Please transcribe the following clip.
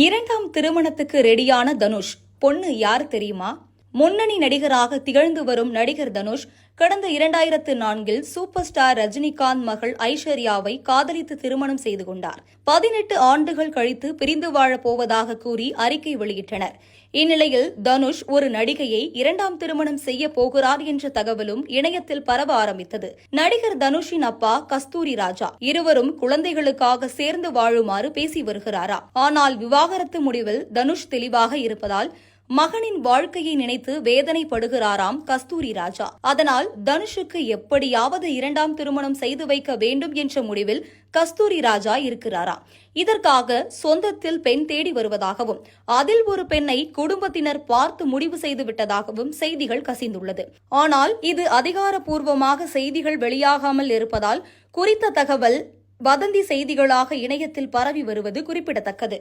இரண்டாம் திருமணத்துக்கு ரெடியான தனுஷ். பொண்ணு யார் தெரியுமா? முன்னணி நடிகராக திகழ்ந்து வரும் நடிகர் தனுஷ் கடந்த 2004 சூப்பர் ஸ்டார் ரஜினிகாந்த் மகள் ஐஸ்வர்யாவை காதலித்து திருமணம் செய்து கொண்டார். 18 ஆண்டுகள் கழித்து பிரிந்து வாழப் போவதாக கூறி அறிக்கை வெளியிட்டனர். இந்நிலையில் தனுஷ் ஒரு நடிகையை இரண்டாம் திருமணம் செய்ய போகிறார் என்ற தகவலும் இணையத்தில் பரவ ஆரம்பித்தது. நடிகர் தனுஷின் அப்பா கஸ்தூரி ராஜா இருவரும் குழந்தைகளுக்காக சேர்ந்து வாழுமாறு பேசி வருகிறாரா? ஆனால் விவாகரத்து முடிவில் தனுஷ் தெளிவாக இருப்பதால் மகனின் வாழ்க்கையை நினைத்து வேதனைப்படுகிறாராம் கஸ்தூரி ராஜா. அதனால் தனுஷுக்கு எப்படியாவது இரண்டாம் திருமணம் செய்து வைக்க வேண்டும் என்ற முடிவில் கஸ்தூரி ராஜா இருக்கிறாராம். இதற்காக சொந்தத்தில் பெண் தேடி வருவதாகவும் அதில் ஒரு பெண்ணை குடும்பத்தினர் பார்த்து முடிவு செய்து விட்டதாகவும் செய்திகள் கசிந்துள்ளது. ஆனால் இது அதிகாரப்பூர்வமாக செய்திகள் வெளியாகாமல் இருப்பதால் குறித்த தகவல் வதந்தி செய்திகளாக இணையத்தில் பரவி வருவது குறிப்பிடத்தக்கது.